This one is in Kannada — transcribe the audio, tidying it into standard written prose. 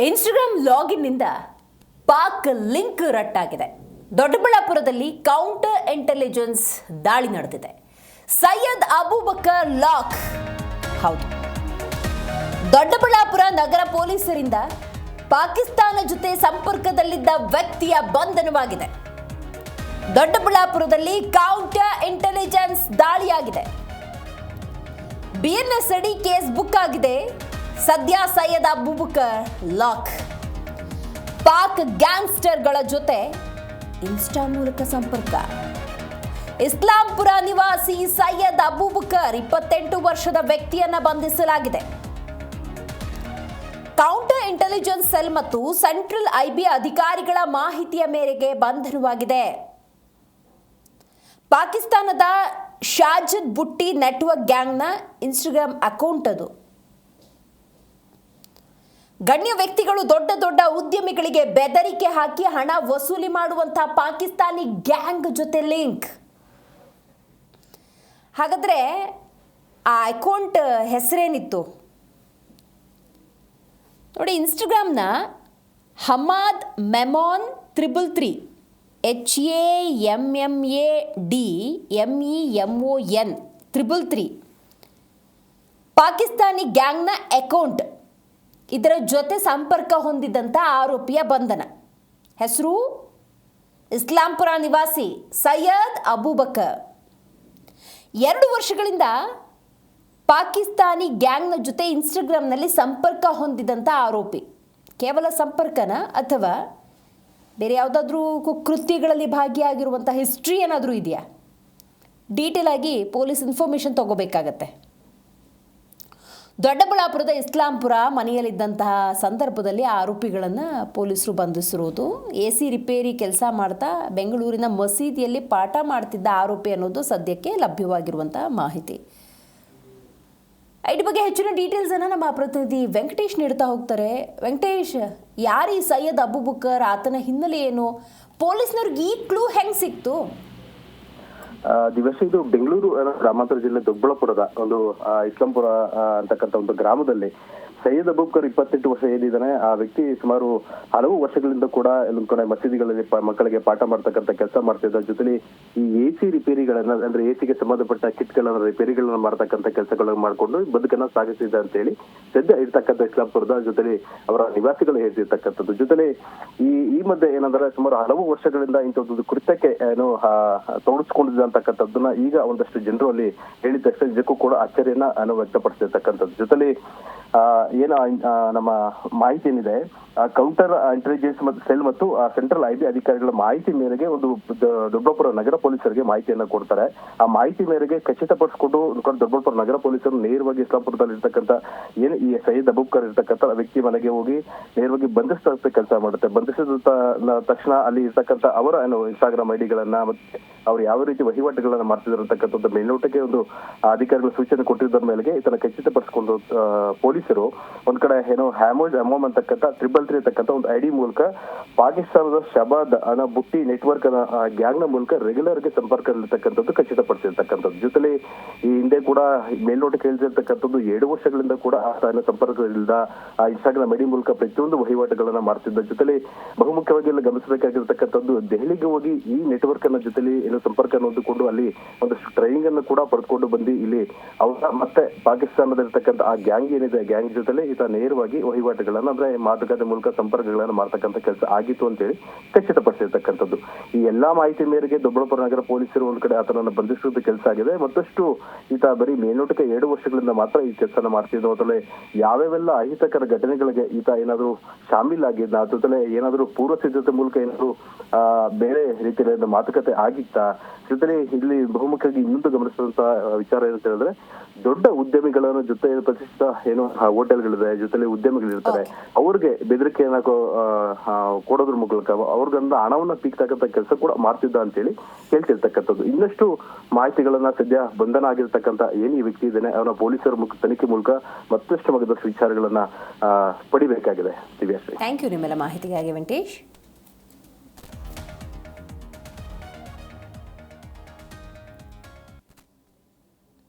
ಇನ್ಸ್ಟಾಗ್ರಾಮ್ ಲಾಗಿನ್ನಿಂದ ಪಾಕ್ ಲಿಂಕ್ ರಟ್ಟಾಗಿದೆ. ದೊಡ್ಡಬಳ್ಳಾಪುರದಲ್ಲಿ ಕೌಂಟರ್ ಇಂಟೆಲಿಜೆನ್ಸ್ ದಾಳಿ ನಡೆದಿದೆ. ಸೈಯದ್ ಅಬೂಬಕರ್ ಲಾಕ್. ಹೌದು, ದೊಡ್ಡಬಳ್ಳಾಪುರ ನಗರ ಪೊಲೀಸರಿಂದ ಪಾಕಿಸ್ತಾನ ಜೊತೆ ಸಂಪರ್ಕದಲ್ಲಿದ್ದ ವ್ಯಕ್ತಿಯ ಬಂಧನವಾಗಿದೆ. ದೊಡ್ಡಬಳ್ಳಾಪುರದಲ್ಲಿ ಕೌಂಟರ್ ಇಂಟೆಲಿಜೆನ್ಸ್ ದಾಳಿಯಾಗಿದೆ. ಬಿಎನ್ಎಸ್ ಅಡಿ ಕೇಸ್ ಬುಕ್ ಆಗಿದೆ. ಸದ್ಯ ಸೈಯದ್ ಅಬೂಬಕರ್ ಲಾಕ್. ಪಾಕ್ ಗ್ಯಾಂಗ್ಸ್ಟರ್ಗಳ ಜೊತೆ ಇನ್ಸ್ಟಾ ಮೂಲಕ ಸಂಪರ್ಕ. ಇಸ್ಲಾಂಪುರ ನಿವಾಸಿ ಸೈಯದ್ ಅಬೂಬಕರ್ 28 ವರ್ಷದ ವ್ಯಕ್ತಿಯನ್ನ ಬಂಧಿಸಲಾಗಿದೆ. ಕೌಂಟರ್ ಇಂಟೆಲಿಜೆನ್ಸ್ ಸೆಲ್ ಮತ್ತು ಸೆಂಟ್ರಲ್ ಐಬಿ ಅಧಿಕಾರಿಗಳ ಮಾಹಿತಿಯ ಮೇರೆಗೆ ಬಂಧನವಾಗಿದೆ. ಪಾಕಿಸ್ತಾನದ ಶಾಜದ್ ಬುಟ್ಟಿ ನೆಟ್ವರ್ಕ್ ಗ್ಯಾಂಗ್ನ ಇನ್ಸ್ಟಾಗ್ರಾಮ್ ಅಕೌಂಟ್ ಅದು. ಗಣ್ಯ ವ್ಯಕ್ತಿಗಳು ದೊಡ್ಡ ದೊಡ್ಡ ಉದ್ಯಮಿಗಳಿಗೆ ಬೆದರಿಕೆ ಹಾಕಿ ಹಣ ವಸೂಲಿ ಮಾಡುವಂತಹ ಪಾಕಿಸ್ತಾನಿ ಗ್ಯಾಂಗ್ ಜೊತೆ ಲಿಂಕ್. ಹಾಗಾದ್ರೆ ಆ ಅಕೌಂಟ್ ಹೆಸರೇನಿತ್ತು ನೋಡಿ. ಇನ್ಸ್ಟಾಗ್ರಾಮ್ನ ಹಮಾದ್ ಮೆಮಾನ್ 333 HAMMADMEMON 333 ಪಾಕಿಸ್ತಾನಿ ಗ್ಯಾಂಗ್ನ ಅಕೌಂಟ್. ಇದರ ಜೊತೆ ಸಂಪರ್ಕ ಹೊಂದಿದಂಥ ಆರೋಪಿಯ ಬಂಧನ. ಹೆಸರು ಇಸ್ಲಾಂಪುರ ನಿವಾಸಿ ಸೈಯದ್ ಅಬೂಬಕರ್. 2 ವರ್ಷಗಳಿಂದ ಪಾಕಿಸ್ತಾನಿ ಗ್ಯಾಂಗ್ನ ಜೊತೆ ಇನ್ಸ್ಟಾಗ್ರಾಮ್ನಲ್ಲಿ ಸಂಪರ್ಕ ಹೊಂದಿದಂಥ ಆರೋಪಿ. ಕೇವಲ ಸಂಪರ್ಕನ ಅಥವಾ ಬೇರೆ ಯಾವುದಾದ್ರೂ ಕೃತ್ಯಗಳಲ್ಲಿ ಭಾಗಿಯಾಗಿರುವಂಥ ಹಿಸ್ಟ್ರಿ ಏನಾದರೂ ಇದೆಯಾ? ಡೀಟೇಲ್ ಆಗಿ ಪೊಲೀಸ್ ಇನ್ಫಾರ್ಮೇಷನ್ ತಗೋಬೇಕಾಗತ್ತೆ. ದೊಡ್ಡಬಳ್ಳಾಪುರದ ಇಸ್ಲಾಂಪುರ ಮನೆಯಲ್ಲಿದ್ದಂತಹ ಸಂದರ್ಭದಲ್ಲಿ ಆರೋಪಿಗಳನ್ನು ಪೊಲೀಸರು ಬಂಧಿಸಿರುವುದು. AC ರಿಪೇರಿ ಕೆಲಸ ಮಾಡ್ತಾ ಬೆಂಗಳೂರಿನ ಮಸೀದಿಯಲ್ಲಿ ಪಾಠ ಮಾಡ್ತಿದ್ದ ಆರೋಪಿ ಅನ್ನೋದು ಸದ್ಯಕ್ಕೆ ಲಭ್ಯವಾಗಿರುವಂತಹ ಮಾಹಿತಿ. ಇದ್ರ ಬಗ್ಗೆ ಹೆಚ್ಚಿನ ಡೀಟೇಲ್ಸನ್ನು ನಮ್ಮ ಪ್ರತಿನಿಧಿ ವೆಂಕಟೇಶ್ ನೀಡ್ತಾ ಹೋಗ್ತಾರೆ. ವೆಂಕಟೇಶ್, ಯಾರು ಈ ಸೈಯದ್ ಅಬೂಬಕರ್? ಆತನ ಹಿನ್ನೆಲೆ ಏನು? ಪೊಲೀಸ್ನವ್ರಿಗೆ ಈ ಕ್ಲೂ ಹೆಂಗೆ ಸಿಕ್ತು? ದಿವಸ ಇದು ಬೆಂಗಳೂರು ಗ್ರಾಮಾಂತರ ಜಿಲ್ಲೆ ದೊಡ್ಡಬಳ್ಳಾಪುರದ ಒಂದು ಇಸ್ಲಾಂಪುರ ಅಂತಕ್ಕಂಥ ಒಂದು ಗ್ರಾಮದಲ್ಲಿ ಸೈಯದ್ ಅಬೂಬಕರ್ 28 ವರ್ಷ ಏನಿದ್ದಾನೆ, ಆ ವ್ಯಕ್ತಿ ಸುಮಾರು ಹಲವು ವರ್ಷಗಳಿಂದ ಕೂಡ ಎಲ್ಲೊಂದ್ ಕಡೆ ಮಸೀದಿಗಳಲ್ಲಿ ಮಕ್ಕಳಿಗೆ ಪಾಠ ಮಾಡ್ತಕ್ಕಂಥ ಕೆಲಸ ಮಾಡ್ತಿದ್ದ. ಜೊತೆಲಿ ಈ AC ರಿಪೇರಿಗಳನ್ನ ಅಂದ್ರೆ ACಗೆ ಸಂಬಂಧಪಟ್ಟ ಕಿಟ್ಗಳನ್ನ ರಿಪೇರಿಗಳನ್ನ ಮಾಡ್ತಕ್ಕಂಥ ಕೆಲಸಗಳನ್ನ ಮಾಡ್ಕೊಂಡು ಬದುಕನ್ನ ಸಾಗಿಸಿದ್ದ ಅಂತ ಹೇಳಿ ಸದ್ಯ ಇರ್ತಕ್ಕಂಥ ಇಸ್ಲಾಂಪುರದ ಜೊತೆಲಿ ಅವರ ನಿವಾಸಿಗಳು ಹೇಳ್ತಿರ್ತಕ್ಕಂಥದ್ದು. ಜೊತೆಲಿ ಈ ಮಧ್ಯೆ ಏನಂದ್ರೆ ಸುಮಾರು ಹಲವು ವರ್ಷಗಳಿಂದ ಇಂಥದ್ದು ಕೃತ್ಯಕ್ಕೆ ಏನು ತೊಡಗಿಸ್ಕೊಂಡಿದ್ದ ಅಂತಕ್ಕಂಥದ್ದನ್ನ ಈಗ ಒಂದಷ್ಟು ಜನರು ಅಲ್ಲಿ ಹೇಳಿದ ತಕ್ಷಣ ನಿಜಕ್ಕೂ ಕೂಡ ಆಶ್ಚರ್ಯನ ವ್ಯಕ್ತಪಡಿಸಿರ್ತಕ್ಕಂಥದ್ದು. ಜೊತೆಲಿ ಏನು ನಮ್ಮ ಮಾಹಿತಿ ಏನಿದೆ, ಕೌಂಟರ್ ಇಂಟೆಲಿಜೆನ್ಸ್ ಮತ್ತು ಸೆಲ್ ಮತ್ತು ಸೆಂಟ್ರಲ್ ಐಬಿ ಅಧಿಕಾರಿಗಳ ಮಾಹಿತಿ ಮೇರೆಗೆ ಒಂದು ದೊಡ್ಡಬಳ್ಳಾಪುರ ನಗರ ಪೊಲೀಸರಿಗೆ ಮಾಹಿತಿಯನ್ನ ಕೊಡ್ತಾರೆ. ಆ ಮಾಹಿತಿ ಮೇರೆಗೆ ಖಚಿತಪಡಿಸಿಕೊಂಡು ದೊಡ್ಡಬಳ್ಳಾಪುರ ನಗರ ಪೊಲೀಸರು ನೇರವಾಗಿ ಇಸ್ಲಾಂಪುರದಲ್ಲಿ ಇರ್ತಕ್ಕಂಥ ಏನು ಈ ಸೈಯದ್ ಅಬೂಬಕರ್ ಇರ್ತಕ್ಕಂಥ ವ್ಯಕ್ತಿ ಮನೆಗೆ ಹೋಗಿ ನೇರವಾಗಿ ಬಂಧಿಸ್ತಕ್ಕ ಕೆಲಸ ಮಾಡುತ್ತೆ. ಬಂಧಿಸಿದ ತಕ್ಷಣ ಅಲ್ಲಿ ಇರ್ತಕ್ಕಂಥ ಅವರ ಏನು ಇನ್ಸ್ಟಾಗ್ರಾಮ್ ಐಡಿಗಳನ್ನ ಮತ್ತೆ ಅವ್ರು ಯಾವ ರೀತಿ ವಹಿವಾಟುಗಳನ್ನ ಮಾಡ್ತಿದ್ರತಕ್ಕಂಥದ್ದು ಮೇಲ್ನೋಟಕ್ಕೆ ಒಂದು ಅಧಿಕಾರಿಗಳು ಸೂಚನೆ ಕೊಟ್ಟಿದ್ದರ ಮೇಲೆಗೆ ಇದನ್ನ ಖಚಿತಪಡಿಸಿಕೊಂಡು ಪೊಲೀಸರು ಒಂದ್ ಕಡೆ ಏನೋ ಹ್ಯಾಮೋಮ್ ಅಂತಕ್ಕಂಥ 333 ಅಂತಕ್ಕಂಥ ಒಂದು ಐಡಿ ಮೂಲಕ ಪಾಕಿಸ್ತಾನದ ಶಬಾದ್ ಅನ್ನೋ ಬುಟ್ಟಿ ನೆಟ್ವರ್ಕ್ ಗ್ಯಾಂಗ್ ನ ಮೂಲಕ ರೆಗ್ಯುಲರ್ ಗೆ ಸಂಪರ್ಕದಲ್ಲಿರ್ತಕ್ಕಂಥದ್ದು ಖಚಿತಪಡಿಸಿರ್ತಕ್ಕಂಥದ್ದು. ಜೊತೆಲಿ ಈ ಹಿಂದೆ ಕೂಡ ಮೇಲ್ನೋಟಕ್ಕೆ ಹೇಳ್ತಿರ್ತಕ್ಕಂಥದ್ದು 2 ವರ್ಷಗಳಿಂದ ಕೂಡ ಆತನ ಸಂಪರ್ಕದಿಂದ ಆ ಇನ್ಸ್ಟಾಗ್ರಾಮ್ ಐಡಿ ಮೂಲಕ ಪ್ರತಿಯೊಂದು ವಹಿವಾಟುಗಳನ್ನ ಮಾಡ್ತಿದ್ದ. ಜೊತೆಲಿ ಬಹುಮುಖ್ಯವಾಗಿ ಎಲ್ಲ ಗಮನಿಸಬೇಕಾಗಿರ್ತಕ್ಕಂಥದ್ದು ದೆಹಲಿಗೆ ಹೋಗಿ ಈ ನೆಟ್ವರ್ಕ್ ಅನ್ನ ಜೊತೆಲಿ ಏನು ಸಂಪರ್ಕ ಹೊಂದಿಕೊಂಡು ಅಲ್ಲಿ ಒಂದಷ್ಟು ಟ್ರೈನಿಂಗ್ ಅನ್ನು ಕೂಡ ಪಡೆದುಕೊಂಡು ಬಂದು ಇಲ್ಲಿ ಅವರ ಮತ್ತೆ ಪಾಕಿಸ್ತಾನದಲ್ಲಿರ್ತಕ್ಕಂಥ ಆ ಗ್ಯಾಂಗ್ ಏನಿದೆ ಗ್ಯಾಂಗ್ ಜೊತೆಲಿ ಈತ ನೇರವಾಗಿ ವಹಿವಾಟುಗಳನ್ನ ಅಂದ್ರೆ ಮಾತುಕತೆ ಮೂಲಕ ಸಂಪರ್ಕಗಳನ್ನ ಮಾಡ್ತಕ್ಕಂಥ ಕೆಲಸ ಆಗಿತ್ತು ಅಂತ ಹೇಳಿ ಖಚಿತಪಡಿಸಿರ್ತಕ್ಕಂಥದ್ದು. ಈ ಎಲ್ಲಾ ಮಾಹಿತಿ ಮೇರೆಗೆ ದೊಡ್ಡಬಳ್ಳಾಪುರ ನಗರ ಪೊಲೀಸರು ಒಂದ್ ಕಡೆ ಆತನನ್ನ ಬಂಧಿಸುವುದು ಕೆಲಸ ಆಗಿದೆ. ಮತ್ತಷ್ಟು ಈತ ಬರೀ ಮೇಲ್ನೋಟಕ್ಕೆ 2 ವರ್ಷಗಳಿಂದ ಮಾತ್ರ ಈ ಕೆಲಸನ ಮಾಡ್ತಿದ್ದ. ಮೊದಲೇ ಯಾವ್ಯಾವೆಲ್ಲ ಅಹಿತಕರ ಘಟನೆಗಳಿಗೆ ಈತ ಏನಾದ್ರು ಶಾಮೀಲ್ ಆಗಿದ್ದ, ಜೊತೆಲೆ ಏನಾದ್ರು ಪೂರ್ವ ಸಿದ್ಧತೆ ಮೂಲಕ ಏನಾದ್ರು ಬೇರೆ ರೀತಿಯಲ್ಲಿ ಮಾತುಕತೆ ಆಗಿತ್ತಾ? ಜೊತೆಲಿ ಇಲ್ಲಿ ಬಹುಮುಖ್ಯವಾಗಿ ಇನ್ನೊಂದು ಗಮನಿಸುವಂತ ವಿಚಾರ ಏನಂತ ಹೇಳಿದ್ರೆ, ದೊಡ್ಡ ಉದ್ಯಮಿಗಳ ಜೊತೆ ಪ್ರತಿಷ್ಠಿತ ಏನು ಹೋಟೆಲ್ಗಳಿದೆ, ಜೊತೆಲಿ ಉದ್ಯಮಿಗಳಿರ್ತಾರೆ, ಅವ್ರಿಗೆ ಬೆದರಿಕೆಯನ್ನ ಕೊಡೋದ್ರ ಮೂಲಕ ಅವ್ರಿಗಂದ ಹಣವನ್ನ ಪೀಕ್ತಕ್ಕಂಥ ಕೆಲಸ ಕೂಡ ಮಾಡ್ತಿದ್ದ ಅಂತ ಹೇಳಿ ಹೇಳ್ತಿರ್ತಕ್ಕಂಥದ್ದು. ಇನ್ನಷ್ಟು ಮಾಹಿತಿಗಳನ್ನ ಸದ್ಯ ಬಂಧನ ಆಗಿರ್ತಕ್ಕಂಥ ಏನ್ ಈ ವ್ಯಕ್ತಿ ಇದ್ದಾನೆ ಅವನ ಪೊಲೀಸರ ತನಿಖೆ ಮೂಲಕ ಮತ್ತಷ್ಟು ಮಗದಷ್ಟು ವಿಚಾರಗಳನ್ನ ಪಡಿಬೇಕಾಗಿದೆ. ಥ್ಯಾಂಕ್ ಯು ನಿಮ್ಮೆಲ್ಲ ಮಾಹಿತಿಗಾಗಿ ವೆಂಕಟೇಶ್.